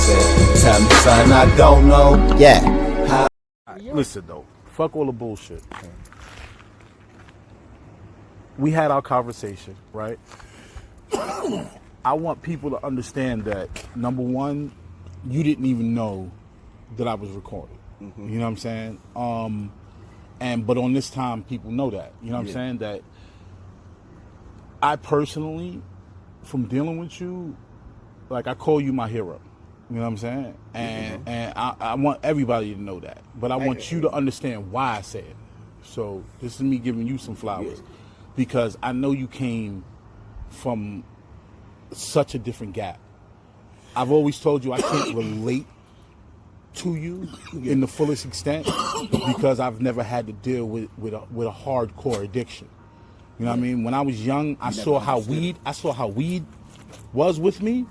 said, tell me something I don't know. Yeah. Listen though, fuck all the bullshit. We had our conversation, right? I want people to understand that, number one, you didn't even know that I was recording. Mm-hmm. You know what I'm saying? But on this time, people know that. You know what I'm saying? That I personally, from dealing with you, like, I call you my hero. You know what I'm saying? And I want everybody to know that. But I want you to understand why I said it. So this is me giving you some flowers. Because I know you came from such a different gap. I've always told you I can't relate to you in the fullest extent because I've never had to deal with a hardcore addiction. You know what I mean? When I was young, I saw how weed was with me.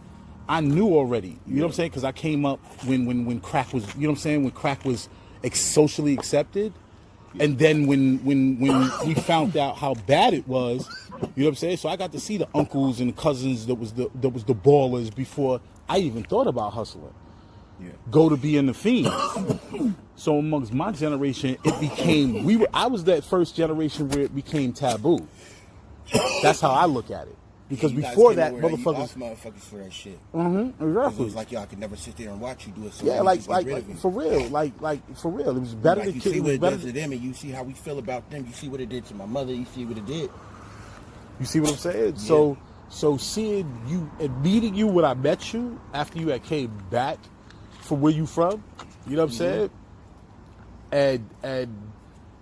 I knew already. You know what I'm saying? Because I came up when crack was, you know what I'm saying? When crack was socially accepted. And then when we found out how bad it was, you know what I'm saying? So I got to see the uncles and cousins that was the ballers before I even thought about hustling. Yeah. Go to be in the fiends. So amongst my generation, it became I was that first generation where it became taboo. That's how I look at it. Because before that, motherfuckers for that shit. Mm-hmm, exactly. It was like, yo, I could never sit there and watch you do it. So yeah, like for real, like for real. It was better to you see what it does to them, and you see how we feel about them. You see what it did to my mother. You see what it did. You see what I'm saying? Yeah. So seeing you and meeting you when I met you after you had came back from where you from, you know what I'm saying? And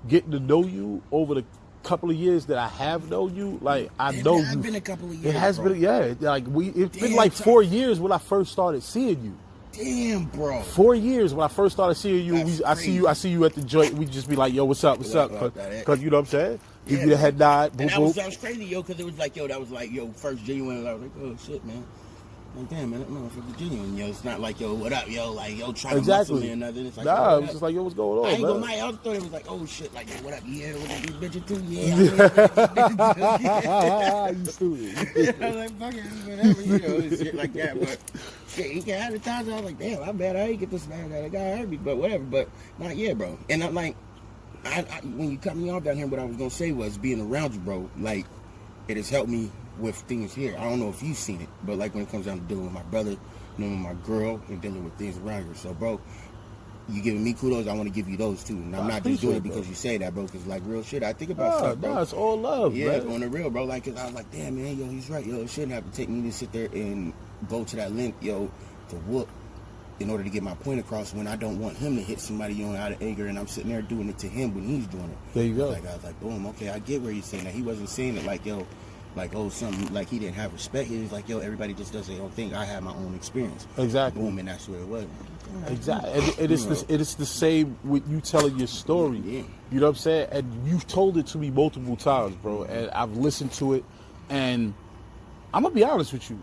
getting to know you over the couple of years that I have known you, like I know you. It's been a couple of years. It has been, yeah. Like it's been like 4 years when I first started seeing you. Damn, bro. 4 years when I first started seeing you. I see you at the joint. We just be like, yo, what's up? Because you know what I'm saying. Give you the head nod. And that was crazy, yo, because it was like, yo, that was like, yo, first genuine. I was like, oh shit, man. Like, damn, man, that motherfucker's genuine, yo. It's not like, yo, what up, yo? Like, yo, try to muscle me or nothing. It's like, nah, it was just like, yo, what's going on, I ain't man? gonna lie, I thought it was like, oh shit, like, yo, what up? Yeah, what up, these bitches too? Yeah, you stupid. I was like, fuck it, whatever, you know, shit like that. But shit, he can have the times I was like, damn, I bet I ain't get this man that guy hurt me, but whatever. But not yet, bro. And I'm like, when you cut me off down here, what I was gonna say was being around you, bro. Like, it has helped me with things here. I don't know if you've seen it, but like when it comes down to dealing with my brother, dealing with my girl, and dealing with things around here. So, bro, you giving me kudos, I want to give you those too. And I'm not just doing it because you say that, bro, because like real shit, I think about stuff, bro. No, it's all love, yeah, man. On the real, bro. Like, cause I was like, damn, man, yo, he's right, yo. It shouldn't have to take me to sit there and go to that length, yo, to whoop in order to get my point across when I don't want him to hit somebody on out of anger, and I'm sitting there doing it to him when he's doing it. There you go. Like, I was like, boom, okay, I get where you're saying that. He wasn't saying it like, yo, like, oh, something like he didn't have respect. He was like, yo, everybody just does their own thing. I have my own experience. Exactly. Boom, and that's where it was. Exactly. It is the same with you telling your story. Yeah. You know what I'm saying? And you've told it to me multiple times, bro. And I've listened to it. And I'm going to be honest with you.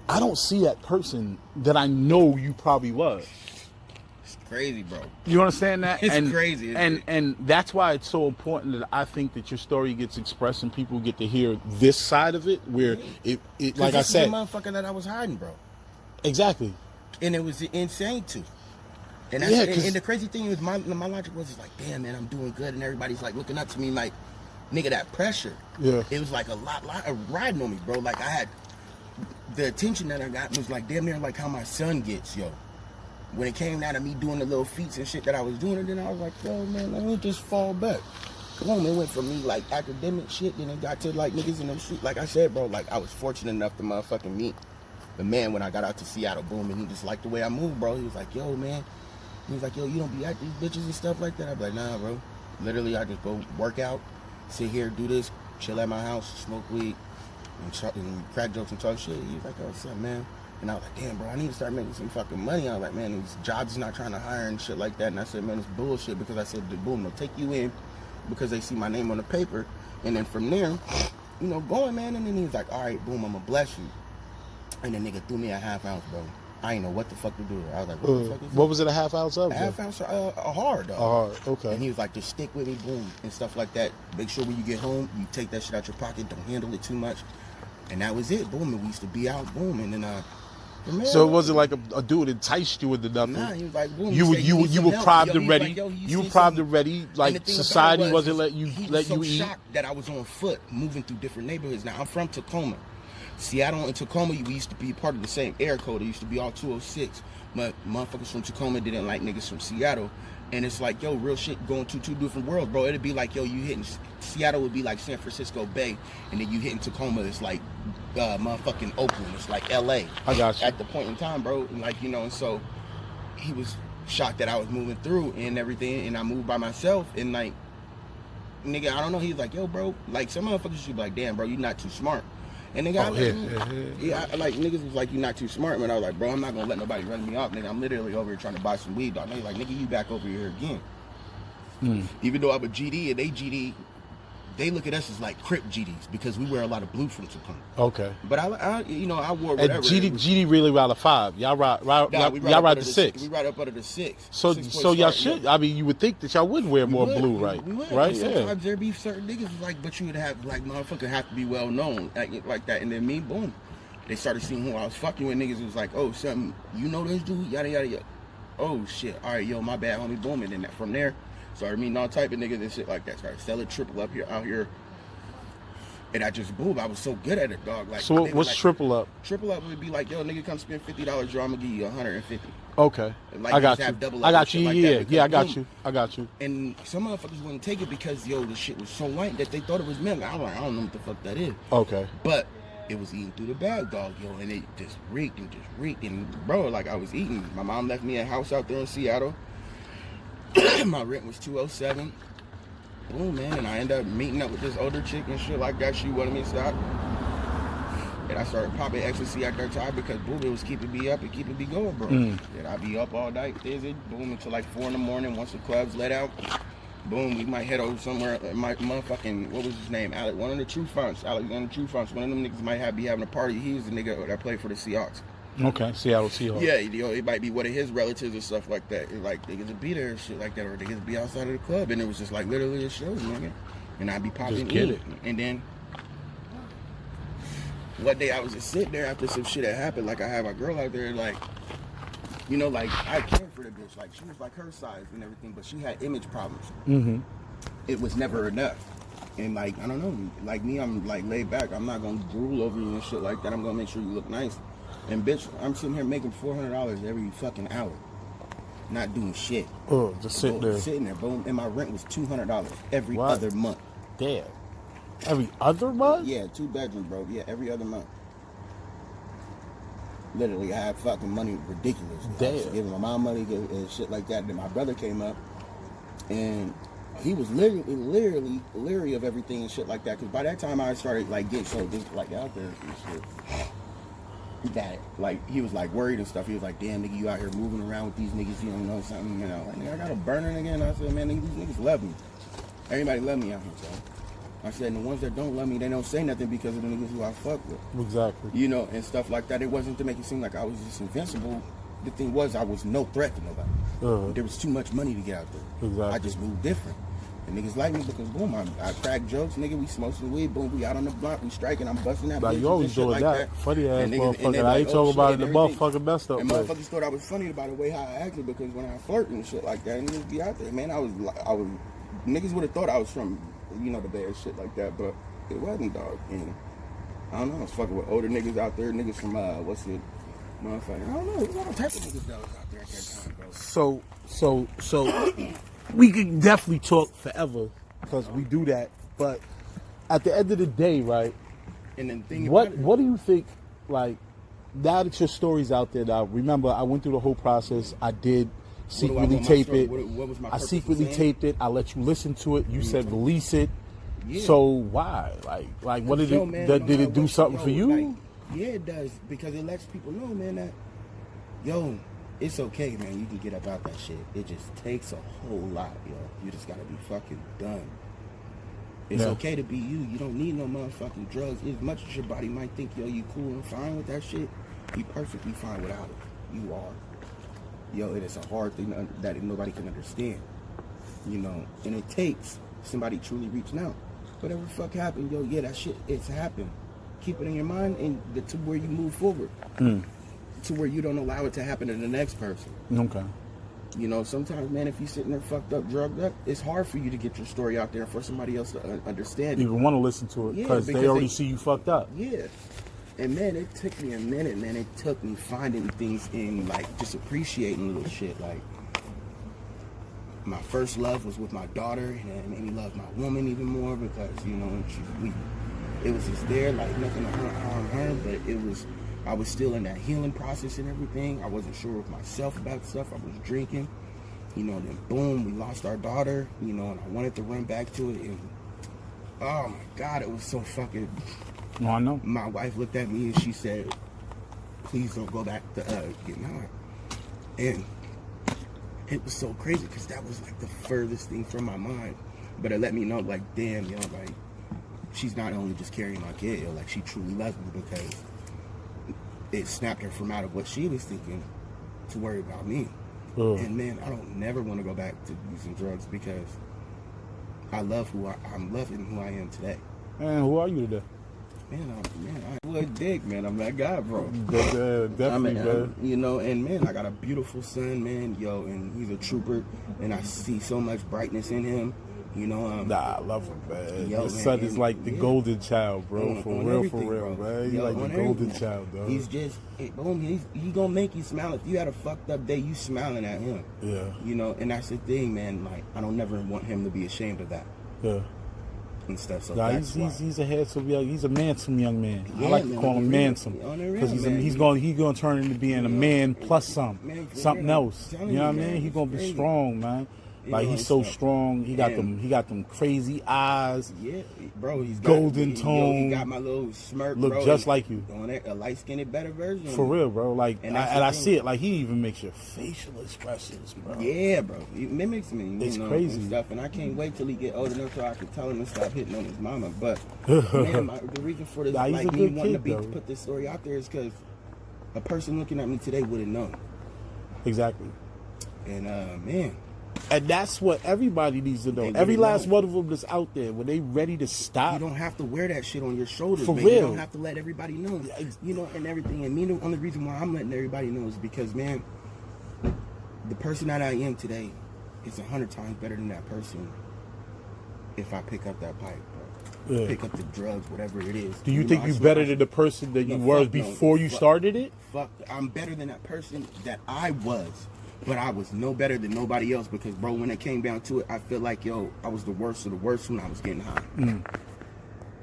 I don't see that person that I know you probably was. It's crazy, bro. You understand that? It's crazy. And that's why it's so important that I think that your story gets expressed and people get to hear this side of it, where it like I said, the motherfucker that I was hiding, bro. Exactly. And it was insane too. And that's, and the crazy thing is, my logic was like, damn, man, I'm doing good, and everybody's like looking up to me like, nigga, that pressure. Yeah. It was like a lot of riding on me, bro. Like, I had the attention that I got was like damn near like how my son gets, yo. When it came down to me doing the little feats and shit that I was doing, and then I was like, yo, man, let me just fall back. Boom, it went from me like academic shit, then it got to like niggas in the street. Like I said, bro, like I was fortunate enough to motherfucking meet the man when I got out to Seattle, boom, and he just liked the way I moved, bro. He was like, yo, man. He was like, yo, you don't be at these bitches and stuff like that. I'd be like, nah, bro. Literally, I just go work out, sit here, do this, chill at my house, smoke weed, and crack jokes and talk shit. He was like, oh, what's up, man? And I was like, damn, bro, I need to start making some fucking money. I was like, man, these jobs is not trying to hire and shit like that. And I said, man, it's bullshit, because I said, boom, they'll take you in because they see my name on the paper. And then from there, you know, going, man. And then he was like, all right, boom, I'm going to bless you. And the nigga threw me a half ounce, bro. I ain't know what the fuck to do. I was like, what the fuck is what was it, a half ounce of? A half ounce, a hard, dog. A hard, okay. And he was like, just stick with me, boom, and stuff like that. Make sure when you get home, you take that shit out your pocket. Don't handle it too much. And that was it, boom. And we used to be out, boom. And then So it wasn't like a dude enticed you into nothing. Nah, he was like, boom. You were primed and ready. You were primed and ready. And Like the thing society about it wasn't let he you was so eat. shocked that I was on foot moving through different neighborhoods. Now I'm from Tacoma. Seattle and Tacoma, we used to be part of the same air code. It used to be all 206. But motherfuckers from Tacoma didn't like niggas from Seattle. And it's like, yo, real shit going to two different worlds, bro. It'd be like, yo, you hitting Seattle would be like San Francisco Bay, and then you hitting Tacoma, it's like motherfucking Oakland. It's like LA. I got you. At the point in time, bro. And like, you know, and so he was shocked that I was moving through and everything, and I moved by myself, and like, nigga, I don't know, he's like, yo, bro, like some motherfuckers should be like, damn, bro, you not too smart. And nigga, like niggas was like, you not too smart, man. I was like, bro, I'm not gonna let nobody run me off, nigga. I'm literally over here trying to buy some weed, dog. Nigga, like, nigga, you back over here again. Even though I'm a GD and they GD, they look at us as like Crip GDs because we wear a lot of blue from Tacoma. Okay. But I you know, I wore whatever. And GD really ride a 5. Y'all ride the 6. We ride up under the 6. So y'all should. I mean, you would think that y'all would wear more blue, right? We would. Right? Sometimes there be certain niggas like, but you would have like motherfucker have to be well known like that. And then me, boom, they started seeing who I was fucking with. Niggas was like, oh, something, you know this dude, yada yada yada. Oh shit, all right, yo, my bad, homie, boom. And then from there, started meeting all type of niggas and shit like that. Started selling triple up out here. And I just, boom, I was so good at it, dog. Like, so what's like, triple up? Triple up would be like, yo, nigga, come spend $50, yo, I'm gonna give you 150. Okay. Like, I got you. I got you. Yeah, I got you. I got you. And some motherfuckers wouldn't take it because, yo, the shit was so white that they thought it was milk. I was like, I don't know what the fuck that is. Okay. But it was eating through the bag, dog, yo, and it just reeked. And, bro, like, I was eating. My mom left me a house out there in Seattle. My rent was $207. Boom, man, and I ended up meeting up with this older chick and shit like that. She wanted me to stop. And I started popping ecstasy at that time because, boom, it was keeping me up and keeping me going, bro. And I'd be up all night, busy, boom, until like 4 in the morning. Once the clubs let out, boom, we might head over somewhere. My motherfucking, what was his name? One of the True Fonts, Alexander True Fonts. One of them niggas might be having a party. He was the nigga that played for the Seahawks. Okay, Seattle Seahawks. Yeah, you know, it might be one of his relatives and stuff like that. Like, niggas would be there and shit like that, or niggas would be outside of the club, and it was just like literally a show, nigga. And I'd be popping in. And then one day I was just sitting there after some shit had happened. Like, I had my girl out there, like, you know, like, I cared for the bitch. Like, she was like her size and everything, but she had image problems. It was never enough. And like, I don't know, like me, I'm like laid back. I'm not gonna drool over you and shit like that. I'm gonna make sure you look nice. And bitch, I'm sitting here making $400 every fucking hour, not doing shit. Oh, just sitting there. Sitting there, boom. And my rent was $200 every other month. Damn. Every other month? Yeah, 2 bedrooms, bro. Yeah, every other month. Literally, I had fucking money ridiculous. Damn. I was giving my mom money and shit like that. Then my brother came up, and he was literally leery of everything and shit like that. Because by that time, I started like getting so just like out there and shit. That like he was like worried and stuff. He was like, damn, nigga, you out here moving around with these niggas, you don't know something, you know. Like, nigga, I got a burner again. I said, man, nigga, these niggas love me. Everybody love me out here, so I said, and the ones that don't love me, they don't say nothing because of the niggas who I fuck with. Exactly. You know, and stuff like that. It wasn't to make it seem like I was just invincible. The thing was, I was no threat to nobody. There was too much money to get out there. Exactly. I just moved different. And niggas like me because, boom, I crack jokes, nigga, we smoke some weed, boom, we out on the block, we striking, I'm busting that. Like, you always doing like that. Funny ass motherfucker. I like, ain't talking about it, the motherfucker messed up. And motherfuckers thought I was funny about the way how I acted because when I flirt and shit like that, and niggas be out there, man, I was, niggas would have thought I was from, you know, the Bay or shit like that, but it wasn't, dog. And I don't know, I was fucking with older niggas out there, niggas from, motherfucker, I don't know, there's all types of niggas that was out there at that time, bro. So, we could definitely talk forever. Because we do that, but at the end of the day, right? And then thing what do you think? Like, now that your story's out there, now remember I went through the whole process. I did secretly tape it. I secretly taped it. I let you listen to it. You said release it. Yeah. So why? Like what did it? Did it do something for you? Like, yeah, it does because it lets people know, man, that it's okay, man. You can get up out that shit. It just takes a whole lot, yo. You just gotta be fucking done. It's okay to be you. You don't need no motherfucking drugs. As much as your body might think, yo, you cool and fine with that shit, you perfectly fine without it. You are. Yo, it is a hard thing that nobody can understand. You know, and it takes somebody truly reaching out. Whatever the fuck happened, yo, yeah, that shit, it's happened. Keep it in your mind and to where you move forward. to where you don't allow it to happen to the next person. Okay. You know, sometimes, man, if you're sitting there fucked up, drugged up, it's hard for you to get your story out there for somebody else to understand it. You even want to listen to it because they already see you fucked up. Yeah. And, man, it took me a minute, man. It took me finding things in, like, just appreciating little shit. Like, my first love was with my daughter, and it made me love my woman even more because, you know, it was just there, like, nothing to harm her, but I was still in that healing process and everything. I wasn't sure of myself about stuff. I was drinking, you know, then boom, we lost our daughter, you know, and I wanted to run back to it. And oh my God, it was so fucking. No, I know. My wife looked at me and she said, please don't go back to getting high. And it was so crazy because that was like the furthest thing from my mind. But it let me know, like, damn, yo, like, she's not only just carrying my kid, yo, like, she truly loves me because it snapped her from out of what she was thinking to worry about me. And man, I don't never want to go back to using drugs because I love I'm loving who I am today. And who are you today? Man, I'm Deadwood Dick, man. I'm that guy, bro. Definitely, man. You know, and man, I got a beautiful son, man, yo, and he's a trooper, and I see so much brightness in him. You know, nah, I love him, man. Yo, His son is like the golden child, bro. On For real, bro. man. He's Yo, like the golden child, dog. He's just, boom, he gonna make you smile. If you had a fucked up day, you smiling at him. Yeah. You know, and that's the thing, man. Like, I don't never want him to be ashamed of that. Yeah. And stuff. So nah, that's he's a handsome he's a mansome young man. Yeah, I like to call him mansome because he's gonna turn into being a man plus something else. You know what I mean? He's gonna be strong, man. Like, he's so strong. He got them crazy eyes. Yeah, bro. He's got golden tone. He got my little smirk. Look, bro. just like you. On it, a light-skinned, better version. For real, bro. Like, and I see it. Like, he even makes your facial expressions, bro. Yeah, bro. He mimics me. It's crazy. And stuff. And I can't wait till he get old enough so I can tell him to stop hitting on his mama. But man, the reason for this, like, me wanting to put this story out there is because a person looking at me today would have known. Exactly. And man. And that's what everybody needs to know. Every last one of them that's out there, when they ready to stop. You don't have to wear that shit on your shoulders, for man. real. You don't have to let everybody know, you know, and everything. And me, the only reason why I'm letting everybody know is because, man, the person that I am today is 100 times better than that person if I pick up that pipe, bro. Yeah. Pick up the drugs, whatever it is. Do you think you're better than the person that you were before you started it? Fuck, I'm better than that person that I was. But I was no better than nobody else because, bro, when it came down to it, I feel like, yo, I was the worst of the worst when I was getting high.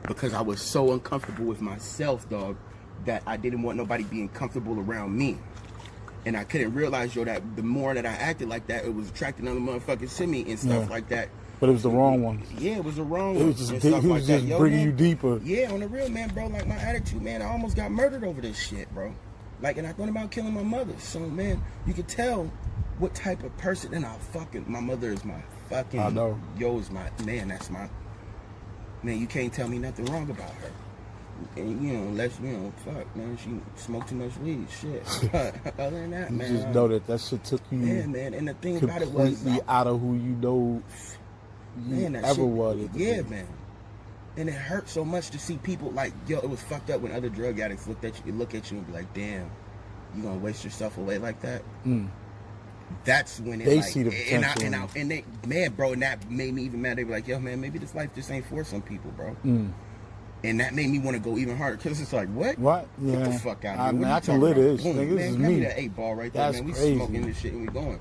Because I was so uncomfortable with myself, dog, that I didn't want nobody being comfortable around me. And I couldn't realize, yo, that the more that I acted like that, it was attracting other motherfuckers to me and stuff like that. But it was the wrong one. Yeah, it was the wrong one. It was just, bringing you deeper. Yeah, on the real, man, bro. Like, my attitude, man, I almost got murdered over this shit, bro. Like, and I thought about killing my mother. So, man, you could tell what type of person, and my mother is my fucking, I know. Yo is my, man, that's my, man, you can't tell me nothing wrong about her. And, you know, unless, you know, fuck, man, she smoked too much weed, shit. But other than that, man. You just know that shit took you man, and the thing about it was, completely out of who you know you ever was. Yeah, man. And it hurt so much to see people, like, yo, it was fucked up when other drug addicts look at you and be like, damn, you gonna waste yourself away like that? That's when they like, see the potential. And they, man, bro, and that made me even mad. They were like, yo, man, maybe this life just ain't for some people, bro. And that made me want to go even harder because it's like, what? What? Get the fuck out of here. I can live this. Nigga, man, this is me. me. That 8-ball right there, man. We smoking this shit and we going.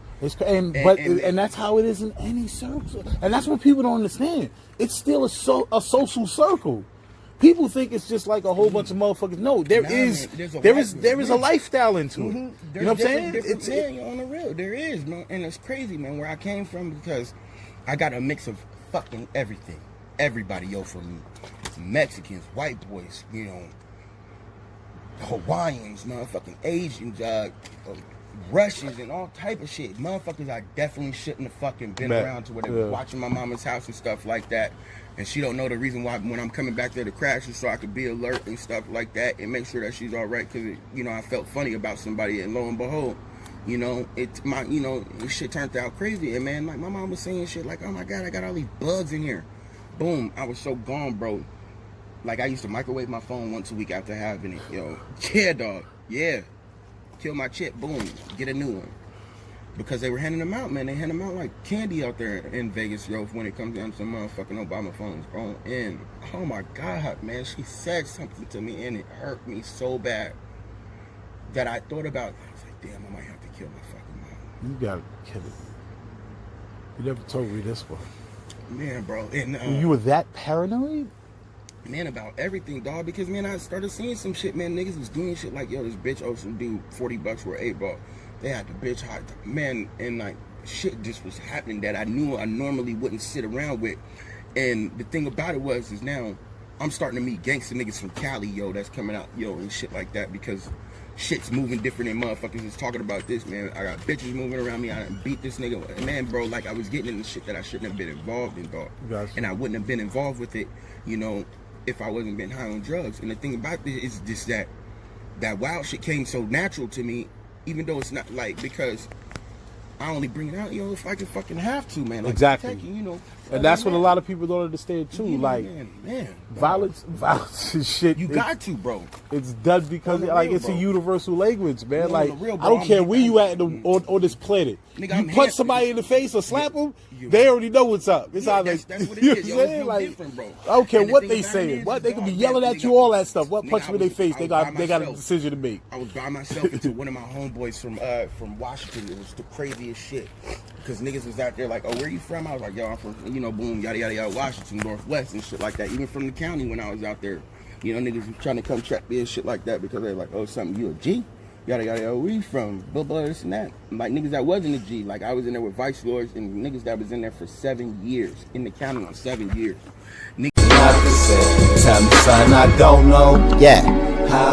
And that's how it is in any circle. And that's what people don't understand. It's still a social circle. People think it's just like a whole bunch of motherfuckers. No, there is a lifestyle into it. You know what I'm saying? It's on the real. There is, man, and it's crazy, man. Where I came from because I got a mix of fucking everything. Everybody, yo, from Mexicans, white boys, you know, Hawaiians, motherfucking Asians, Russians, and all type of shit. Motherfuckers I definitely shouldn't have fucking been around to where they were watching my mama's house and stuff like that. And she don't know the reason why when I'm coming back there to crash is so I could be alert and stuff like that and make sure that she's all right because, you know, I felt funny about somebody and lo and behold, you know, this shit turned out crazy. And, man, like, my mom was saying shit like, oh, my God, I got all these bugs in here. Boom, I was so gone, bro. Like, I used to microwave my phone once a week after having it, yo. Yeah, dog. Yeah. kill my chip, boom, get a new one. Because they were handing them out, man. They hand them out like candy out there in Vegas, yo, when it comes down to some motherfucking Obama phones, bro. And, oh my God, man, she said something to me, and it hurt me so bad that I thought about, I was like, damn, I might have to kill my fucking mom. You gotta kill it. You never told me this one. Man, bro. And you were that paranoid? Man, about everything, dog. Because, man, I started seeing some shit, man. Niggas was doing shit like, yo, this bitch owed some dude $40 for an 8-ball. They had the bitch hot, man, and like shit just was happening that I knew I normally wouldn't sit around with. And the thing about it is now I'm starting to meet gangster niggas from Cali, yo, that's coming out, yo, and shit like that, because shit's moving different and motherfuckers is talking about this, man. I got bitches moving around me. I done beat this nigga. Man, bro, like I was getting into shit that I shouldn't have been involved in, dog. Gotcha. And I wouldn't have been involved with it, you know, if I wasn't been high on drugs. And the thing about this is just that wild shit came so natural to me, even though it's not like, because I only bring it out, you know, if I can fucking have to, man. Like, exactly. You know, and that's what a lot of people don't understand too. Yeah, like, man, violence is shit. You got to, bro. It's done because like it's a universal language, man. Yeah, like real, I don't care where you at on this planet. Nigga, you punch somebody in the face or slap them, they already know what's up. It's how that's they, what it you is. know what I'm saying? Like, I don't care what they saying. What they can be yelling at you, all that stuff. What punch them in their face? They got a decision to make. I was by myself into one of my homeboys from Washington. It was the craziest shit. Because niggas was out there like, oh, where you from? I was like, yo, I'm from, you know, boom, yada, yada, yada, Washington, Northwest and shit like that. Even from the county when I was out there. You know, niggas was trying to come check me and shit like that because they're like, oh, something, you a G? Yada, yada, yada, where you from? Blah, blah, this and that. Like, niggas that wasn't a G. Like, I was in there with vice lords and niggas that was in there for 7 years. In the county on 7 years. Not to say, tell me, son, I don't know. Yeah.